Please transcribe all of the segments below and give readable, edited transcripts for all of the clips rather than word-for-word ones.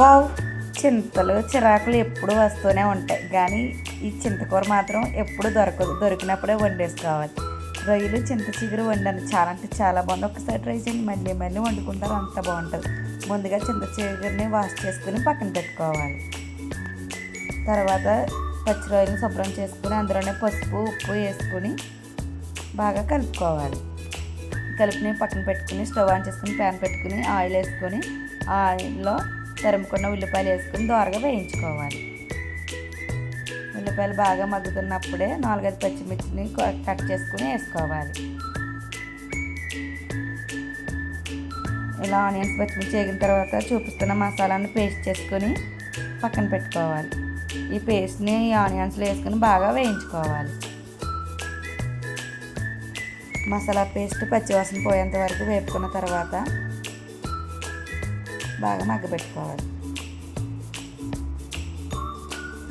Wow! చింతలు, చిరాకులు ఎప్పుడు వస్తూనే ఉంటాయి. కానీ ఈ చింతకూర మాత్రం ఎప్పుడు దొరకదు. దొరికినప్పుడే వండేసుకోవాలి. రొయ్యలు, చింత చిగురు వండాను. చాలా అంటే చాలా బాగుంది. ఒకసారి ట్రై చేయండి. మళ్ళీ మళ్ళీ వండుకుంటారు. అంత బాగుంటుంది. ముందుగా చింత చిగురిని వాష్ చేసుకుని పక్కన పెట్టుకోవాలి. తర్వాత పచ్చి రొయ్యలను శుభ్రం చేసుకుని అందులోనే పసుపు, ఉప్పు వేసుకుని బాగా కలుపుకోవాలి. కలిపిని పక్కన పెట్టుకుని స్టవ్ ఆన్ చేసుకుని ప్యాన్ పెట్టుకుని ఆయిల్ వేసుకొని ఆయిల్లో తరుముకున్న ఉల్లిపాయలు వేసుకుని దోరగా వేయించుకోవాలి. ఉల్లిపాయలు బాగా మగ్గుతున్నప్పుడే 4-5 పచ్చిమిర్చిని కట్ చేసుకుని వేసుకోవాలి. ఇలా ఆనియన్స్ పచ్చిమిర్చి వేగిన తర్వాత చూపిస్తున్న మసాలాను పేస్ట్ చేసుకొని పక్కన పెట్టుకోవాలి. ఈ పేస్ట్ని ఈ ఆనియన్స్లో వేసుకొని బాగా వేయించుకోవాలి. మసాలా పేస్ట్ పచ్చివాసన పోయేంత వరకు వేపుకున్న తర్వాత బాగా మగ్గబెట్టుకోవాలి.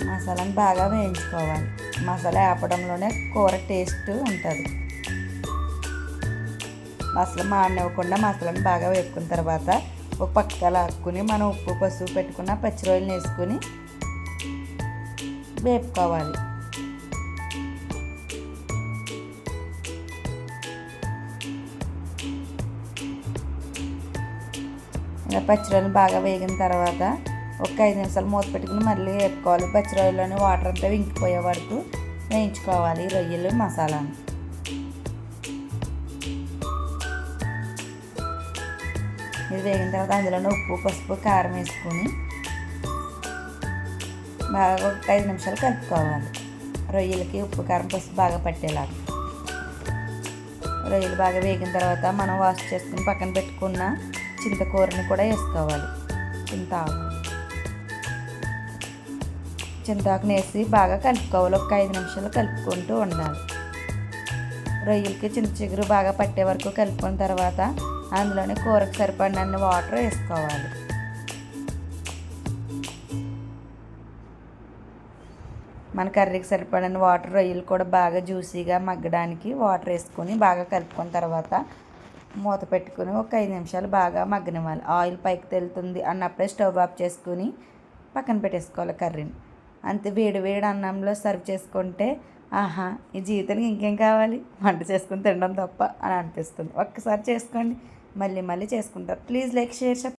మసాలాను బాగా వేయించుకోవాలి. మసాలా వేపడంలోనే కూర టేస్ట్ ఉంటుంది. మసాలా మాడనివ్వకుండా మసాలాను బాగా వేపుకున్న తర్వాత ఒక పక్క లాక్కుని మనం ఉప్పు పసుపు పెట్టుకున్న పచ్చి రొయ్యలను వేసుకుని వేపుకోవాలి. ఇలా పచ్చిరొయ్యలు బాగా వేగిన తర్వాత ఒక 5 నిమిషాలు మూత పెట్టుకుని మళ్ళీ వేపుకోవాలి. పచ్చిరొయ్యలోని వాటర్ అంతా ఇంకిపోయే వరకు వేయించుకోవాలి రొయ్యలు మసాలాను. ఇది వేగిన తర్వాత అందులోనే ఉప్పు పసుపు కారం వేసుకొని బాగా ఒక 5 నిమిషాలు కలుపుకోవాలి. రొయ్యలకి ఉప్పు కారం పసుపు బాగా పట్టేలాగా. రొయ్యలు బాగా వేగిన తర్వాత మనం వాష్ చేసుకుని పక్కన పెట్టుకున్న చింతకూరని కూడా వేసుకోవాలి. చింతాకుని వేసి బాగా కలుపుకోవాలి. ఒక 5 నిమిషాలు కలుపుకుంటూ ఉండాలి. రొయ్యలకి చింత చిగురు బాగా పట్టే వరకు కలుపుకున్న తర్వాత అందులోనే కూరకు సరిపడినన్ని వాటర్ వేసుకోవాలి. మన కర్రీకి సరిపడిన వాటర్, రొయ్యలు కూడా బాగా జ్యూసీగా మగ్గడానికి వాటర్ వేసుకొని బాగా కలుపుకున్న తర్వాత మూత పెట్టుకుని ఒక 5 నిమిషాలు బాగా మగ్గనివ్వాలి. ఆయిల్ పైకి తెలుతుంది అన్నప్పుడే స్టవ్ ఆఫ్ చేసుకుని పక్కన పెట్టేసుకోవాలి కర్రీని. అంతే, వేడి వేడి అన్నంలో సర్వ్ చేసుకుంటే ఆహా, ఈ జీవితానికి ఇంకేం కావాలి, వంట చేసుకుని తినడం తప్ప అని అనిపిస్తుంది. ఒక్కసారి చేసుకోండి, మళ్ళీ మళ్ళీ చేసుకుంటారు. Please like, share.